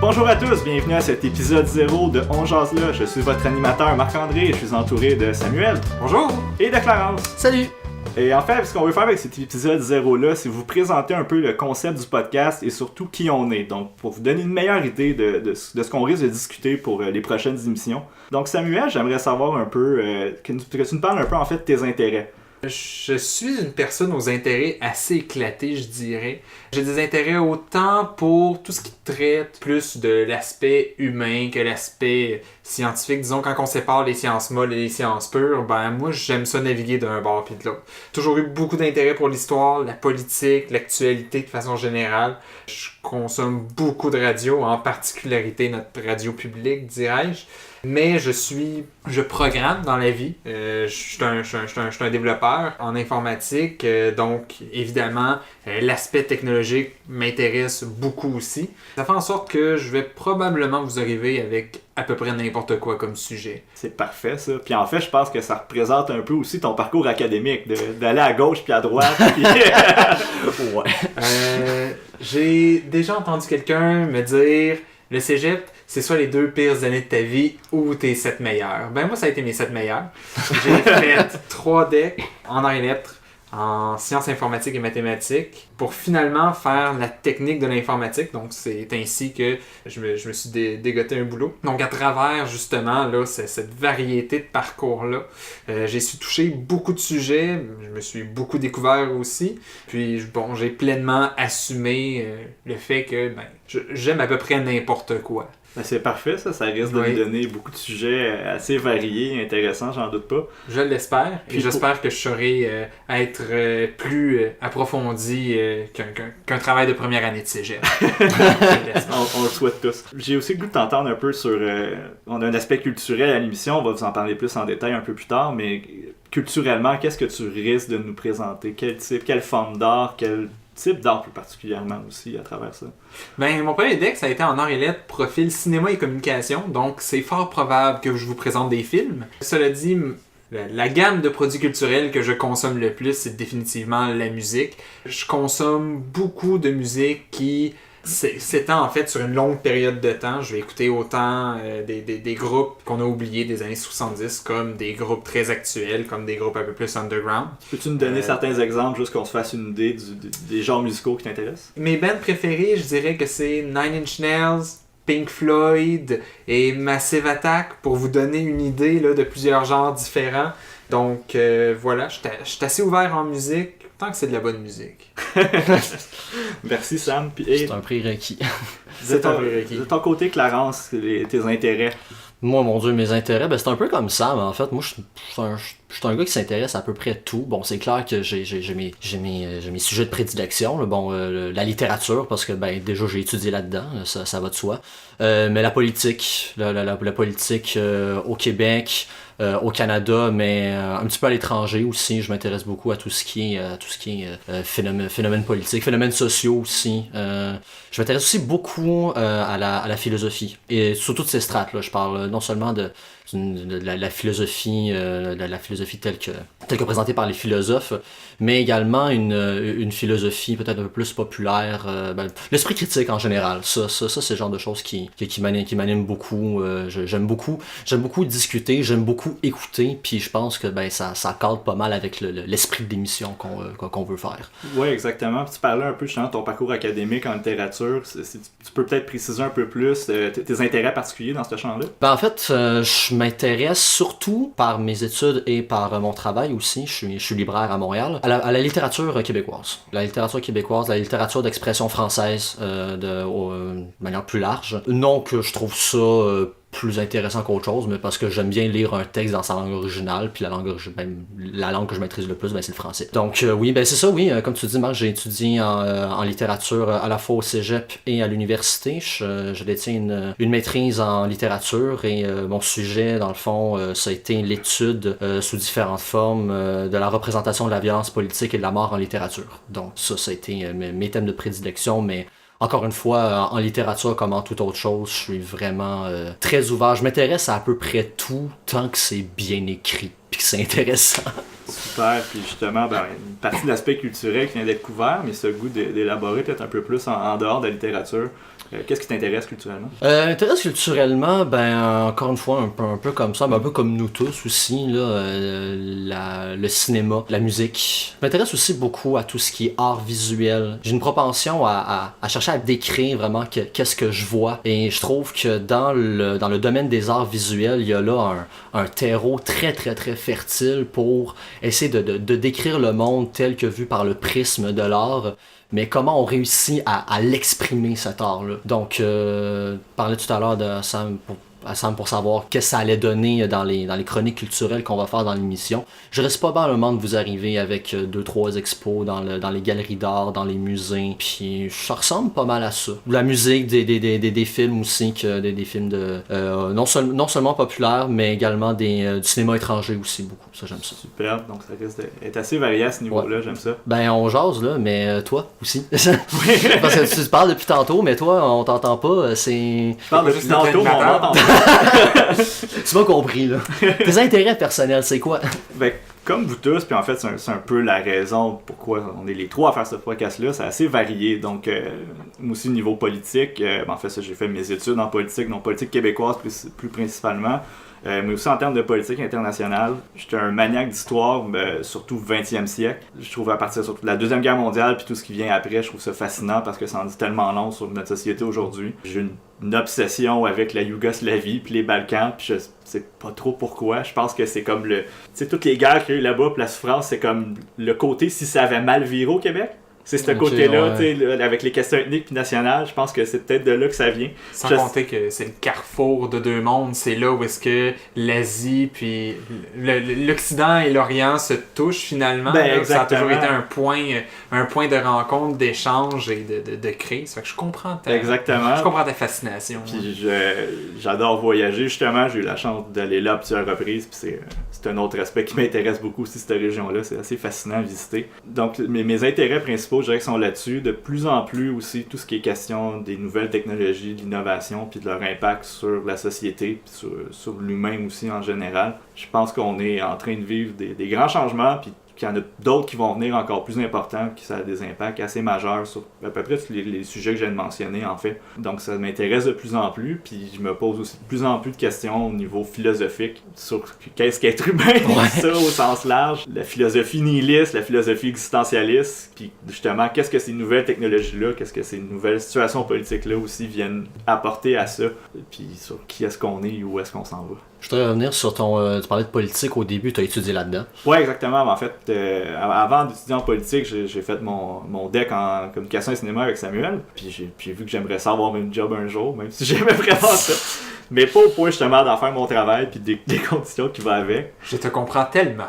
Bonjour à tous, bienvenue à cet épisode 0 de On Jase là. Je suis votre animateur Marc-André et je suis entouré de Samuel. Bonjour! Et de Clarence. Salut! Et en fait, ce qu'on veut faire avec cet épisode 0 là, c'est vous présenter un peu le concept du podcast et surtout qui on est. Donc, pour vous donner une meilleure idée de ce qu'on risque de discuter pour les prochaines émissions. Donc, Samuel, j'aimerais savoir un peu, que tu nous parles un peu en fait de tes intérêts. Je suis une personne aux intérêts assez éclatés, je dirais. J'ai des intérêts autant pour tout ce qui traite plus de l'aspect humain que l'aspect scientifique. Disons, quand on sépare les sciences molles et les sciences pures, ben moi j'aime ça naviguer d'un bord puis de l'autre. Toujours eu beaucoup d'intérêt pour l'histoire, la politique, l'actualité de façon générale. Je consomme beaucoup de radio, en particularité notre radio publique, dirais-je. Mais je programme dans la vie. Je suis un développeur en informatique, donc évidemment l'aspect technologique m'intéresse beaucoup aussi. Ça fait en sorte que je vais probablement vous arriver avec à peu près n'importe quoi comme sujet. C'est parfait ça. Puis en fait, je pense que ça représente un peu aussi ton parcours académique, d'aller à gauche puis à droite. Puis... ouais. J'ai déjà entendu quelqu'un me dire le cégep, c'est soit les 2 pires années de ta vie ou tes 7 meilleures. Ben moi, ça a été mes 7 meilleures. J'ai fait 3 decks en arts et lettres, en sciences informatiques et mathématiques, pour finalement faire la technique de l'informatique. Donc, c'est ainsi que je me suis dégoté un boulot. Donc, à travers, justement, là, cette variété de parcours-là, j'ai su toucher beaucoup de sujets. Je me suis beaucoup découvert aussi. Puis, bon, j'ai pleinement assumé le fait que j'aime à peu près n'importe quoi. Ben c'est parfait, ça risque de nous donner beaucoup de sujets assez variés et intéressants, j'en doute pas. Je l'espère, puis j'espère que je saurai être plus approfondi qu'un travail de première année de cégep. on le souhaite tous. J'ai aussi le goût de t'entendre un peu sur... on a un aspect culturel à l'émission, on va vous en parler plus en détail un peu plus tard, mais culturellement, qu'est-ce que tu risques de nous présenter? Quel type, quelle forme d'art, quel type d'art plus particulièrement aussi à travers ça? Ben, mon premier deck, ça a été en arts et lettres, profil cinéma et communication, donc c'est fort probable que je vous présente des films. Cela dit, la gamme de produits culturels que je consomme le plus, c'est définitivement la musique. Je consomme beaucoup de musique qui s'étend en fait sur une longue période de temps. Je vais écouter autant des groupes qu'on a oubliés des années 70 comme des groupes très actuels, comme des groupes un peu plus underground. Peux-tu nous donner certains exemples, juste qu'on se fasse une idée des genres musicaux qui t'intéressent? Mes bands préférées, je dirais que c'est Nine Inch Nails, Pink Floyd et Massive Attack, pour vous donner une idée là, de plusieurs genres différents. Donc voilà, je suis assez ouvert en musique, tant que c'est de la bonne musique. Merci Sam. C'est un prérequis. De ton côté, Clarence, tes intérêts? Moi, mon Dieu, mes intérêts, c'est un peu comme Sam, en fait. Moi, je suis un gars qui s'intéresse à peu près tout. Bon, c'est clair que j'ai mes sujets de prédilection. Là. Bon, la littérature, parce que déjà j'ai étudié là-dedans, ça va de soi. Mais la politique, la politique au Québec, au Canada, mais un petit peu à l'étranger aussi. Je m'intéresse beaucoup à tout ce qui est phénomènes politiques, phénomènes sociaux aussi. Je m'intéresse aussi beaucoup à la philosophie et sur toutes ces strates là. Je parle non seulement de la philosophie, la philosophie telle que présentée par les philosophes, mais également une philosophie peut-être un peu plus populaire, l'esprit critique en général. Ça c'est le genre de choses qui m'anime beaucoup. J'aime beaucoup discuter, j'aime beaucoup écouter, puis je pense que ça cadre pas mal avec l'esprit de l'émission qu'on veut faire. Oui, exactement. Puis tu parlais un peu justement de ton parcours académique en littérature. Tu peux peut-être préciser un peu plus tes intérêts particuliers dans ce champ-là? En fait, je m'intéresse surtout par mes études et par mon travail aussi. Je suis libraire à Montréal. À la littérature québécoise. La littérature québécoise, la littérature d'expression française de manière plus large. Non que je trouve ça plus intéressant qu'autre chose, mais parce que j'aime bien lire un texte dans sa langue originale, puis la langue que je maîtrise le plus, c'est le français. Donc oui, c'est ça, oui, comme tu dis, Marc, j'ai étudié en littérature à la fois au cégep et à l'université. Je détiens une maîtrise en littérature et mon sujet, dans le fond, ça a été l'étude sous différentes formes de la représentation de la violence politique et de la mort en littérature. Donc ça a été mes thèmes de prédilection, mais encore une fois, en littérature comme en toute autre chose, je suis vraiment très ouvert. Je m'intéresse à peu près tout, tant que c'est bien écrit puis que c'est intéressant. Super, puis justement, une partie de l'aspect culturel qui vient d'être couvert, mais ce goût d'élaborer peut-être un peu plus en dehors de la littérature. Qu'est-ce qui t'intéresse culturellement? M'intéresse culturellement, encore une fois, un peu comme ça, un peu comme nous tous aussi, là, le cinéma, la musique. Je m'intéresse aussi beaucoup à tout ce qui est art visuel. J'ai une propension à chercher à décrire vraiment qu'est-ce que je vois. Et je trouve que dans le domaine des arts visuels, il y a là un terreau très, très, très fertile pour essayer de décrire le monde tel que vu par le prisme de l'art. Mais comment on réussit à l'exprimer, cet art-là. Donc, parlais tout à l'heure de Sam pour savoir qu'est-ce que ça allait donner dans les chroniques culturelles qu'on va faire dans l'émission. Je reste pas mal le moment de vous arriver avec 2-3 expos dans les galeries d'art, dans les musées, puis ça ressemble pas mal à ça. La musique, des films aussi, des films de non seulement populaires, mais également du cinéma étranger aussi, beaucoup. Ça, j'aime ça. Super, donc ça risque d'être assez varié à ce niveau-là, j'aime ça. On jase, là, mais toi aussi. Parce que tu parles depuis tantôt, mais toi, on t'entend pas, c'est... Je parle depuis tantôt, mais on m'entend pas. Tu m'as compris, là. Tes intérêts personnels, c'est quoi? Comme vous tous, puis en fait, c'est un peu la raison pourquoi on est les trois à faire ce podcast-là, c'est assez varié. Donc, moi aussi, au niveau politique, en fait, ça, j'ai fait mes études en politique, donc politique québécoise plus principalement. Mais aussi en termes de politique internationale, j'étais un maniaque d'histoire, surtout 20e siècle. Je trouve à partir surtout de la Deuxième Guerre mondiale puis tout ce qui vient après, je trouve ça fascinant parce que ça en dit tellement long sur notre société aujourd'hui. J'ai une obsession avec la Yougoslavie puis les Balkans, puis je sais pas trop pourquoi. Je pense que c'est comme tu sais, toutes les guerres qu'il y a eu là-bas, puis la souffrance, c'est comme le côté si ça avait mal viré au Québec. C'est ce côté-là, tu sais, avec les questions ethniques puis nationales, je pense que c'est peut-être de là que ça vient. Sans compter que c'est le carrefour de deux mondes, c'est là où est-ce que l'Asie puis l'Occident et l'Orient se touchent finalement. Ça a toujours été un point de rencontre, d'échange et de crise. Fait que je comprends ta fascination. Puis j'adore voyager, justement, j'ai eu la chance d'aller là à plusieurs reprises, puis c'est un autre aspect qui m'intéresse beaucoup aussi, cette région-là, c'est assez fascinant à visiter. Donc mes intérêts principaux, je dirais qu'ils sont là-dessus. De plus en plus aussi, tout ce qui est question des nouvelles technologies, de l'innovation, puis de leur impact sur la société, puis sur l'humain aussi en général. Je pense qu'on est en train de vivre des grands changements, puis qu'il y en a d'autres qui vont venir encore plus importants, qui ça a des impacts assez majeurs sur à peu près tous les sujets que je viens de mentionner, en fait. Donc ça m'intéresse de plus en plus, puis je me pose aussi de plus en plus de questions au niveau philosophique sur qu'est-ce qu'être humain, ça au sens large. La philosophie nihiliste, la philosophie existentialiste, puis justement, qu'est-ce que ces nouvelles technologies-là, qu'est-ce que ces nouvelles situations politiques-là aussi viennent apporter à ça, puis sur qui est-ce qu'on est et où est-ce qu'on s'en va. Je voudrais revenir sur tu parlais de politique au début, tu as étudié là-dedans. Oui, exactement. En fait, avant d'étudier en politique, j'ai fait mon deck en communication et cinéma avec Samuel. Puis j'ai vu que j'aimerais ça avoir une job un jour, même si j'aimais vraiment ça. Mais pas au point justement d'en faire mon travail puis des conditions qui vont avec. Je te comprends tellement.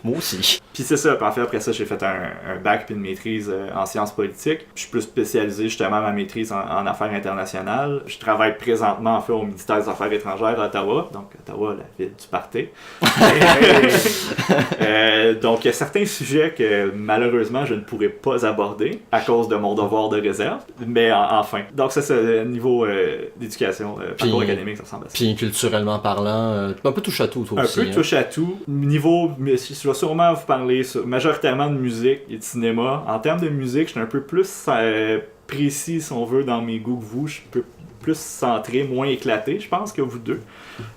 Moi aussi. Puis c'est ça. Puis en fait, après ça, j'ai fait un bac puis une maîtrise en sciences politiques. Je suis plus spécialisé justement à ma maîtrise en affaires internationales. Je travaille présentement en fait au ministère des Affaires étrangères à Ottawa. Donc Ottawa, la ville du party. Donc il y a certains sujets que malheureusement je ne pourrais pas aborder à cause de mon devoir de réserve. Mais enfin. Donc ça, c'est le niveau d'éducation. Parcours académique, ça ressemble à ça. Puis culturellement parlant, un peu touche à tout, toi aussi. Un peu touche à tout. Niveau, je vais sûrement vous parler majoritairement de musique et de cinéma. En termes de musique, je suis un peu plus précis, si on veut, dans mes goûts que vous. Je suis un peu plus centré, moins éclaté, je pense, que vous deux.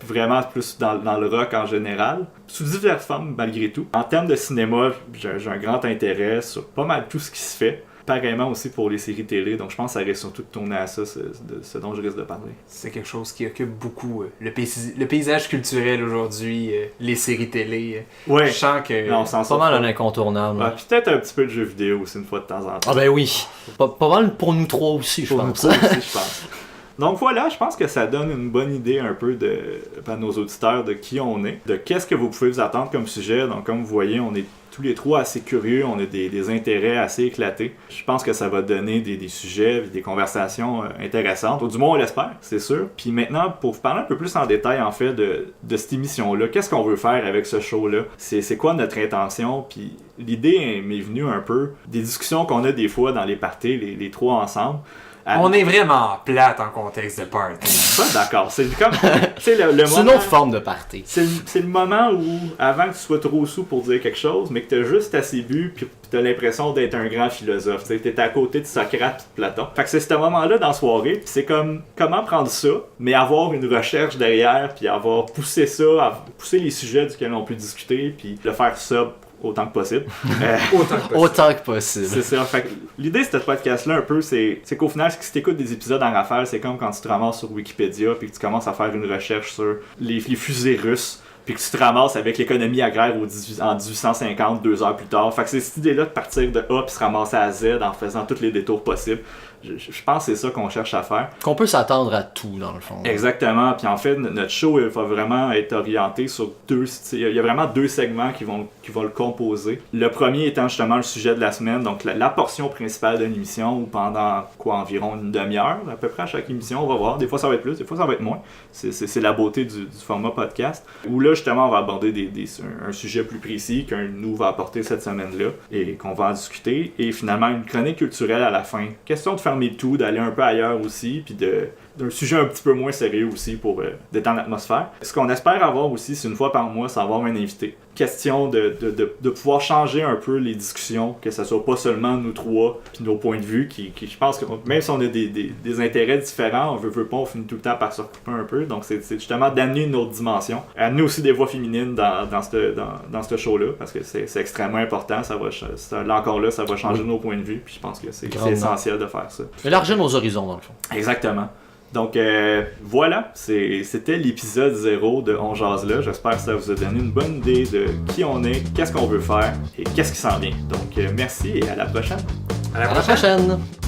Vraiment plus dans le rock en général. Sous diverses formes, malgré tout. En termes de cinéma, j'ai un grand intérêt sur pas mal tout ce qui se fait. Pareillement aussi pour les séries télé, donc je pense que ça risque surtout de tourner à ça, ce dont je risque de parler. C'est quelque chose qui occupe beaucoup le paysage culturel aujourd'hui, les séries télé. Ouais. Je sens que c'est pas mal un incontournable. Ouais, peut-être un petit peu de jeux vidéo aussi une fois de temps en temps. Ah ben oui, pas mal pour nous trois aussi, je pense. Donc voilà, je pense que ça donne une bonne idée un peu à nos auditeurs de qui on est, de qu'est-ce que vous pouvez vous attendre comme sujet. Donc comme vous voyez, on est tous les trois assez curieux, on a des intérêts assez éclatés. Je pense que ça va donner des sujets, des conversations intéressantes, ou du moins on l'espère, c'est sûr. Puis maintenant, pour vous parler un peu plus en détail en fait de cette émission-là, qu'est-ce qu'on veut faire avec ce show-là? C'est quoi notre intention? Puis l'idée m'est venue un peu des discussions qu'on a des fois dans les parties, les trois ensemble, On est vraiment plate en contexte de party. Pas d'accord. C'est comme. C'est le C'est une moment. autre forme de party. C'est le moment où, avant que tu sois trop sous pour dire quelque chose, mais que t'as juste assez bu, puis t'as l'impression d'être un grand philosophe. T'es à côté de Socrate et de Platon. Fait que c'est ce moment-là dans la soirée, puis c'est comme comment prendre ça, mais avoir une recherche derrière, puis avoir poussé ça, pousser les sujets duquel on peut discuter, puis le faire ça autant que possible. Autant que possible. C'est ça. Fait que l'idée de ce podcast-là, un peu, c'est qu'au final, si tu écoutes des épisodes en rafale, c'est comme quand tu te ramasses sur Wikipédia puis que tu commences à faire une recherche sur les fusées russes, puis que tu te ramasses avec l'économie agraire en 1850, 2 heures plus tard. Fait que c'est cette idée-là de partir de A puis se ramasser à Z en faisant tous les détours possibles. Je pense que c'est ça qu'on cherche à faire. Qu'on peut s'attendre à tout, dans le fond. Exactement. Puis en fait, notre show il va vraiment être orienté sur il y a vraiment 2 segments qui vont le composer. Le premier étant justement le sujet de la semaine, donc la portion principale de l'émission, où pendant environ une demi-heure, à peu près à chaque émission, on va voir. Des fois ça va être plus, des fois ça va être moins. C'est la beauté du format podcast. Où là, justement, on va aborder un sujet plus précis qu'un nous va apporter cette semaine-là et qu'on va en discuter. Et finalement, une chronique culturelle à la fin. Question de fermer tout, d'aller un peu ailleurs aussi, puis d'un sujet un petit peu moins sérieux aussi pour détendre l'atmosphère. Ce qu'on espère avoir aussi, c'est une fois par mois, c'est avoir un invité. Question de pouvoir changer un peu les discussions, que ce soit pas seulement nous trois, puis nos points de vue, qui je pense que même si on a des intérêts différents, on veut pas, on finit tout le temps par se recouper un peu. Donc c'est justement d'amener une autre dimension. Amener aussi des voix féminines dans ce show-là, parce que c'est extrêmement important. Là encore là, ça va changer nos points de vue, puis je pense que c'est essentiel de faire ça. Élargir nos horizons, dans le fond. Exactement. Donc voilà, c'était l'épisode 0 de On Jase là. J'espère que ça vous a donné une bonne idée de qui on est, qu'est-ce qu'on veut faire et qu'est-ce qui s'en vient. Donc merci et à la prochaine. À la À la prochaine!